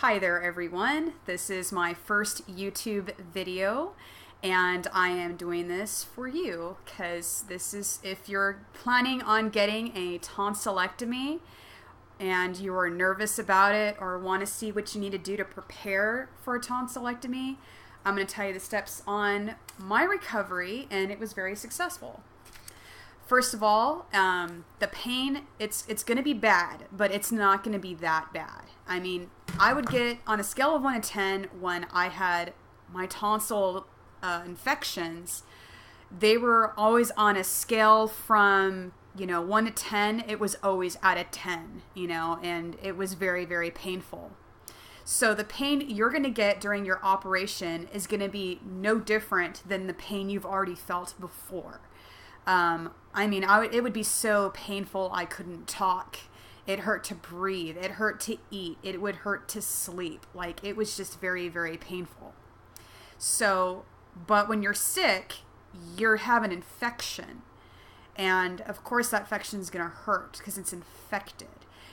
Hi there everyone, this is my first YouTube video and I am doing this for you because this is if you're planning on getting a tonsillectomy and you are nervous about it or want to see what you need to do to prepare for a tonsillectomy. I'm going to tell you the steps on my recovery, and it was very successful. First of all, the pain, it's going to be bad, but it's not going to be that bad. I mean, I would get on a scale of 1 to 10 when I had my tonsil infections. They were always on a scale from, 1 to 10. It was always at a 10, and it was very, very painful. So the pain you're going to get during your operation is going to be no different than the pain you've already felt before. It would be so painful I couldn't talk. It hurt to breathe. It hurt to eat. It would hurt to sleep. Like, it was just very, very painful. So, but when you're sick, you have an infection. And of course that infection is going to hurt because it's infected.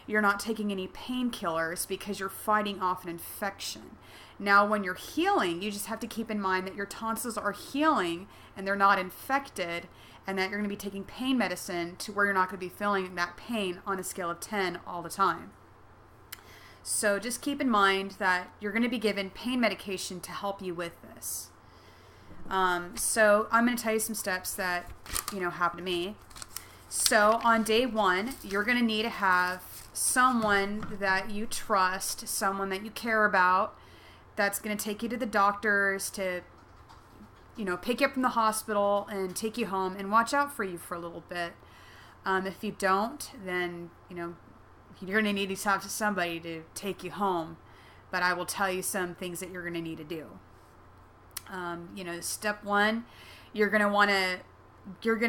You're not taking any painkillers because you're fighting off an infection. Now, when you're healing, you just have to keep in mind that your tonsils are healing and they're not infected, and that you're going to be taking pain medicine to where you're not going to be feeling that pain on a scale of 10 all the time. So just keep in mind that you're going to be given pain medication to help you with this. So I'm going to tell you some steps that, happened to me. So on day 1, you're going to need to have someone that you trust, someone that you care about, that's going to take you to the doctors to pick you up from the hospital and take you home and watch out for you for a little bit. If you don't, then, you're going to need to have somebody to take you home. But I will tell you some things that you're going to need to do. Step 1, you're going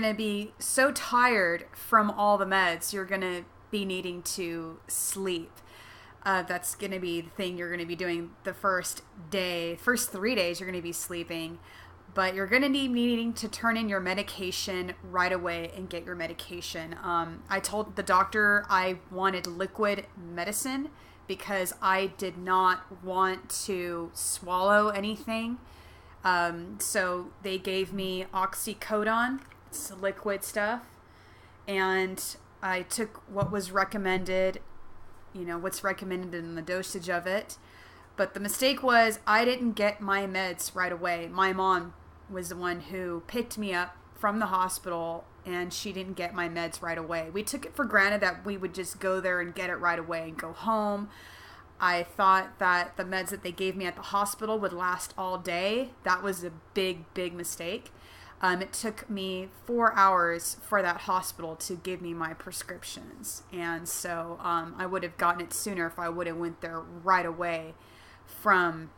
to be so tired from all the meds, you're going to be needing to sleep. That's going to be the thing you're going to be doing the first 3 days you're going to be sleeping. But you're going to be needing to turn in your medication right away and get your medication. I told the doctor I wanted liquid medicine because I did not want to swallow anything. So they gave me oxycodone. It's liquid stuff. And I took what was recommended, what's recommended in the dosage of it. But the mistake was I didn't get my meds right away. My mom was the one who picked me up from the hospital, and she didn't get my meds right away. We took it for granted that we would just go there and get it right away and go home. I thought that the meds that they gave me at the hospital would last all day. That was a big, big mistake. It took me 4 hours for that hospital to give me my prescriptions. And so I would have gotten it sooner if I would have went there right away from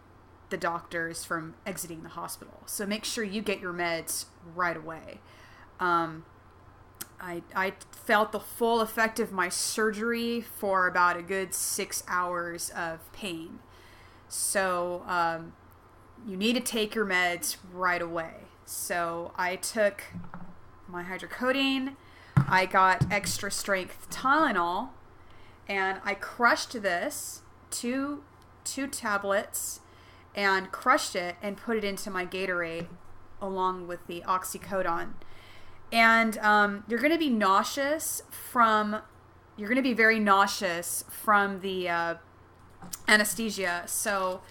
the doctors from exiting the hospital. So make sure you get your meds right away. I felt the full effect of my surgery for about a good 6 hours of pain. So you need to take your meds right away. So I took my hydrocodone, I got extra strength Tylenol, and I crushed this, two tablets, and crushed it and put it into my Gatorade along with the oxycodone. And you're going to be very nauseous from the anesthesia. So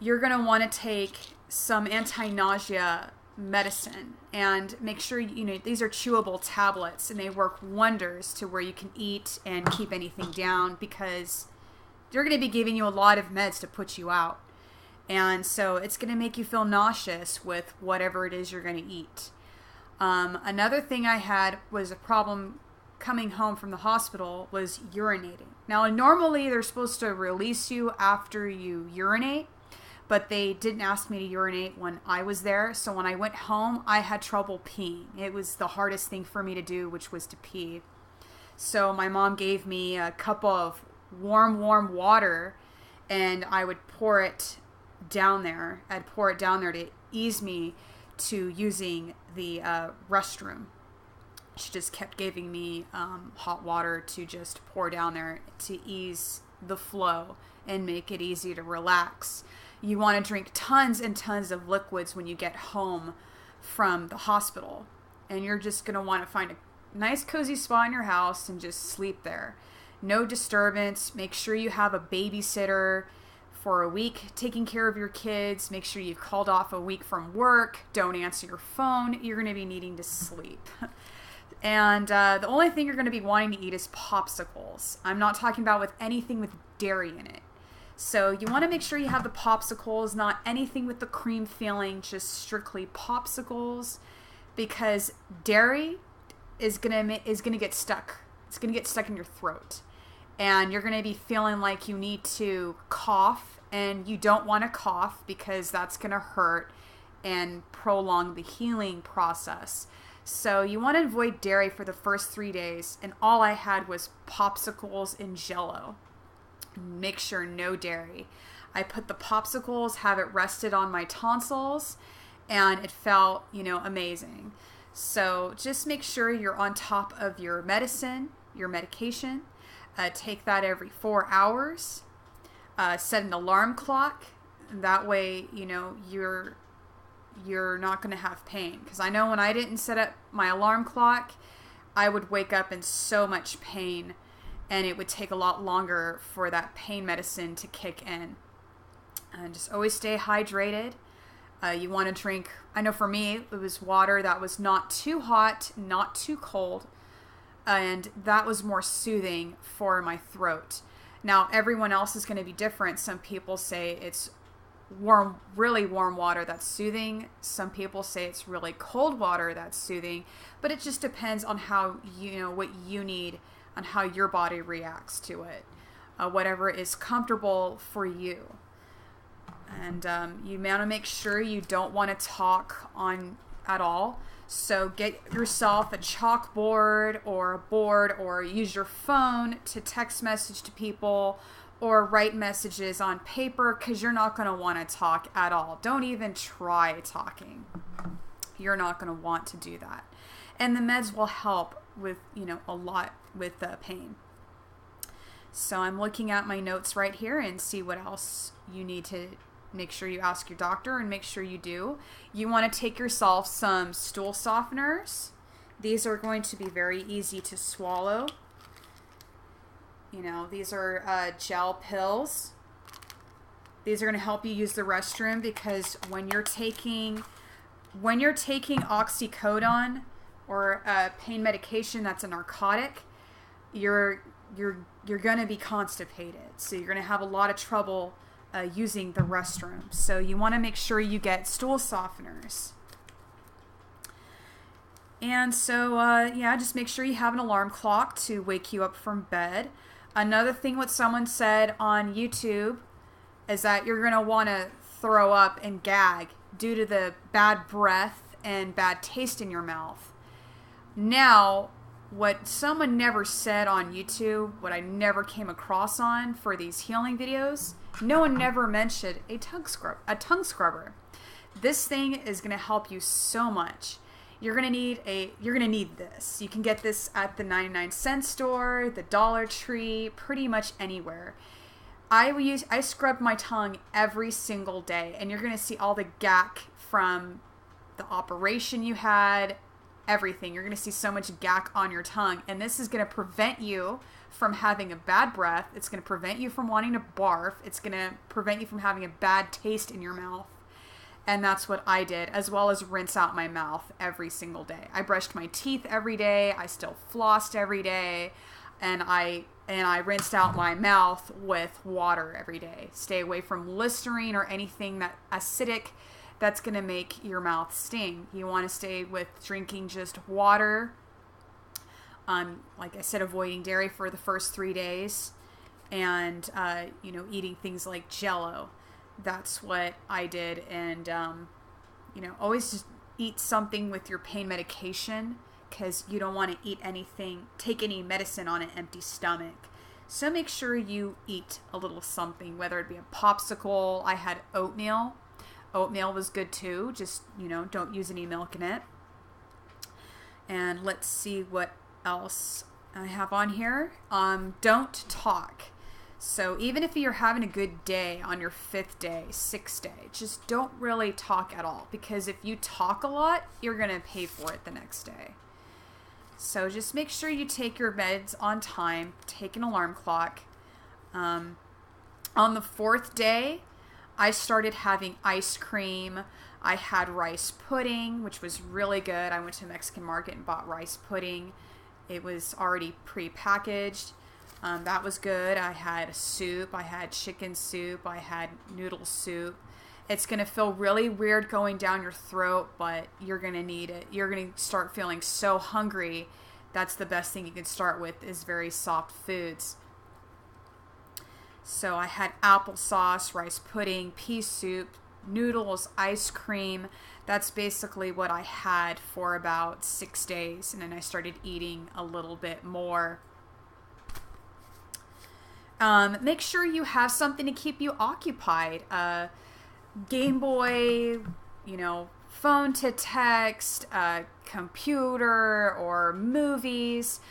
you're going to want to take some anti-nausea medicine, and make sure these are chewable tablets, and they work wonders to where you can eat and keep anything down, because they're going to be giving you a lot of meds to put you out. And so it's going to make you feel nauseous with whatever it is you're going to eat. Another thing I had was a problem coming home from the hospital was urinating. Now, normally they're supposed to release you after you urinate, but they didn't ask me to urinate when I was there. So when I went home, I had trouble peeing. It was the hardest thing for me to do, which was to pee. So my mom gave me a cup of warm water, and I would pour it down there. I'd pour it down there to ease me to using the restroom. She just kept giving me hot water to just pour down there to ease the flow and make it easy to relax. You want to drink tons and tons of liquids when you get home from the hospital. And you're just going to want to find a nice cozy spot in your house and just sleep there. No disturbance. Make sure you have a babysitter for a week taking care of your kids. Make sure you've called off a week from work. Don't answer your phone. You're going to be needing to sleep. And the only thing you're going to be wanting to eat is popsicles. I'm not talking about with anything with dairy in it. So you want to make sure you have the popsicles, not anything with the cream filling, just strictly popsicles, because dairy is gonna get stuck. It's gonna get stuck in your throat, and you're gonna be feeling like you need to cough, and you don't want to cough because that's gonna hurt and prolong the healing process. So you want to avoid dairy for the first 3 days, and all I had was popsicles and Jell-O. Make sure no dairy. I put the popsicles, have it rested on my tonsils, and it felt, amazing. So just make sure you're on top of your medicine, your medication. Take that every 4 hours. Set an alarm clock. That way, you're not going to have pain. Because I know when I didn't set up my alarm clock, I would wake up in so much pain, and it would take a lot longer for that pain medicine to kick in. And just always stay hydrated. You want to drink, I know for me, it was water that was not too hot, not too cold, and that was more soothing for my throat. Now, everyone else is going to be different. Some people say it's warm, really warm water that's soothing. Some people say it's really cold water that's soothing, but it just depends on how, what you need, on how your body reacts to it. Whatever is comfortable for you. And you want to make sure you don't want to talk on at all. So get yourself a chalkboard or a board, or use your phone to text message to people or write messages on paper, because you're not going to want to talk at all. Don't even try talking. You're not going to want to do that. And the meds will help with, a lot with the pain. So I'm looking at my notes right here and see what else you need to make sure you ask your doctor, and make sure you do. You want to take yourself some stool softeners. These are going to be very easy to swallow. These are gel pills. These are going to help you use the restroom, because when you're taking oxycodone or pain medication that's a narcotic, you're going to be constipated. So you're going to have a lot of trouble using the restroom. So you want to make sure you get stool softeners. And so, just make sure you have an alarm clock to wake you up from bed. Another thing what someone said on YouTube is that you're going to want to throw up and gag due to the bad breath and bad taste in your mouth. Now, what someone never said on YouTube, what I never came across on for these healing videos, no one never mentioned a tongue scrubber. This thing is going to help you so much. You're going to need this. You can get this at the 99-cent store, the Dollar Tree, pretty much anywhere. I scrub my tongue every single day, and you're going to see all the gack from the operation you had, everything. You're going to see so much gack on your tongue, and this is going to prevent you from having a bad breath. It's going to prevent you from wanting to barf. It's going to prevent you from having a bad taste in your mouth. And that's what I did, as well as rinse out my mouth every single day. I brushed my teeth every day. I still flossed every day. And I rinsed out my mouth with water every day. Stay away from Listerine or anything that acidic that's going to make your mouth sting. You want to stay with drinking just water. Like I said, avoiding dairy for the first 3 days. And, eating things like Jell-O. That's what I did. And, always just eat something with your pain medication, because you don't want to take any medicine on an empty stomach. So make sure you eat a little something, whether it be a popsicle. I had oatmeal. Oatmeal was good too. Just, don't use any milk in it. And let's see what else I have on here. Don't talk. So even if you're having a good day on your 5th day, 6th day, just don't really talk at all, because if you talk a lot, you're going to pay for it the next day. So just make sure you take your meds on time, take an alarm clock. On the 4th day, I started having ice cream. I had rice pudding, which was really good. I went to a Mexican market and bought rice pudding. It was already pre-packaged. That was good. I had soup. I had chicken soup. I had noodle soup. It's going to feel really weird going down your throat, but you're going to need it. You're going to start feeling so hungry. That's the best thing you can start with, is very soft foods. So I had applesauce, rice pudding, pea soup, noodles, ice cream. That's basically what I had for about 6 days. And then I started eating a little bit more. Make sure you have something to keep you occupied. Game Boy, phone to text, computer, or movies.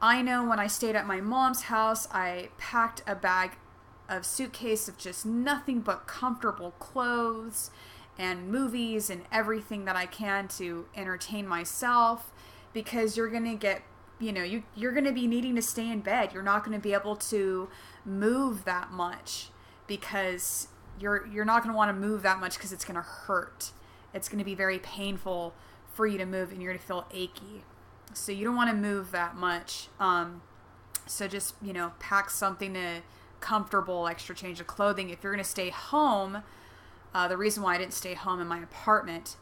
I know when I stayed at my mom's house, I packed a suitcase of just nothing but comfortable clothes and movies and everything that I can to entertain myself, because you're going to get, you're going to be needing to stay in bed. You're not going to be able to move that much, because you're not going to want to move that much, because it's going to hurt. It's going to be very painful for you to move, and you're going to feel achy. So you don't want to move that much. So just, pack something comfortable, extra change of clothing. If you're going to stay home, the reason why I didn't stay home in my apartment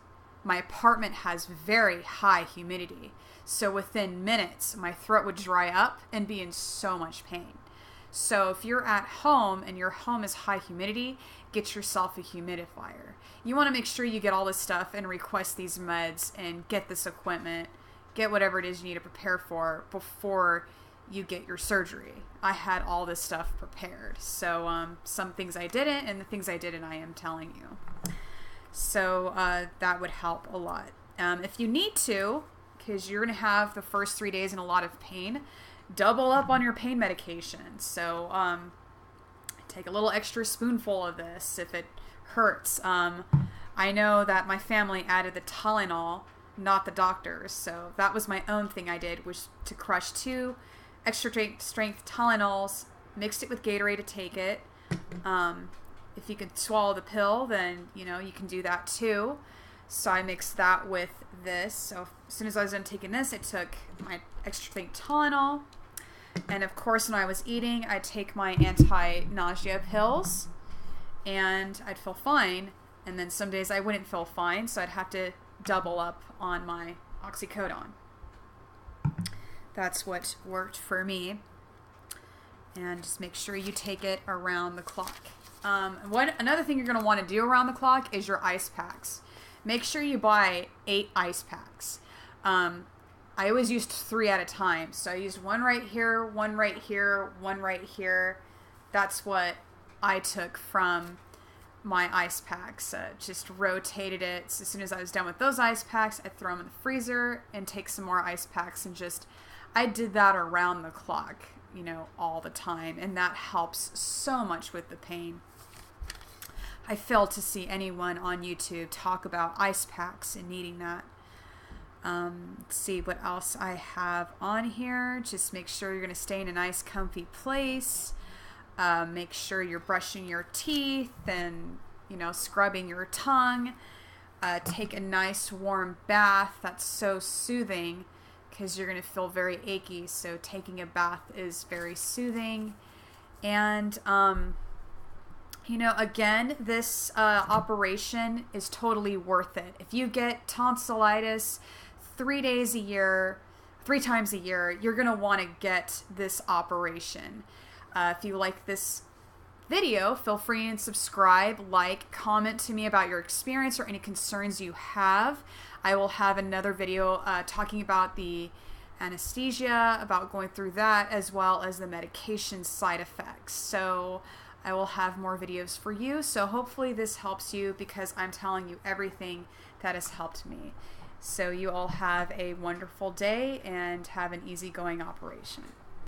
has very high humidity. So within minutes, my throat would dry up and be in so much pain. So if you're at home and your home is high humidity, get yourself a humidifier. You want to make sure you get all this stuff and request these meds and get this equipment, get whatever it is you need to prepare for before you get your surgery. I had all this stuff prepared. So some things I didn't, and the things I didn't, I am telling you. So that would help a lot. If you need to, because you're going to have the first 3 days in a lot of pain, double up on your pain medication. So take a little extra spoonful of this if it hurts. I know that my family added the Tylenol, not the doctors. So that was my own thing I did, was to crush 2 extra strength Tylenols, mixed it with Gatorade to take it. If you can swallow the pill, then you can do that too. So I mixed that with this. So as soon as I was done taking this, I took my extra strength Tylenol. And of course, when I was eating, I'd take my anti-nausea pills, and I'd feel fine. And then some days I wouldn't feel fine, so I'd have to double up on my oxycodone. That's what worked for me. And just make sure you take it around the clock. Another thing you're going to want to do around the clock is your ice packs. Make sure you buy 8 ice packs. I always used 3 at a time. So I used one right here, one right here, one right here. That's what I took from my ice packs. Just rotated it. So as soon as I was done with those ice packs, I'd throw them in the freezer and take some more ice packs, and I did that around the clock, all the time. And that helps so much with the pain. I failed to see anyone on YouTube talk about ice packs and needing that. Let's see what else I have on here. Just make sure you're going to stay in a nice comfy place. Make sure you're brushing your teeth and, scrubbing your tongue. Take a nice warm bath. That's so soothing, because you're going to feel very achy. So taking a bath is very soothing. And, again, this operation is totally worth it. If you get tonsillitis 3 times a year, you're going to want to get this operation. If you like this video, feel free and subscribe, comment to me about your experience or any concerns you have. I will have another video talking about the anesthesia, about going through that, as well as the medication side effects. So I will have more videos for you. So hopefully this helps you, because I'm telling you everything that has helped me. So you all have a wonderful day and have an easygoing operation.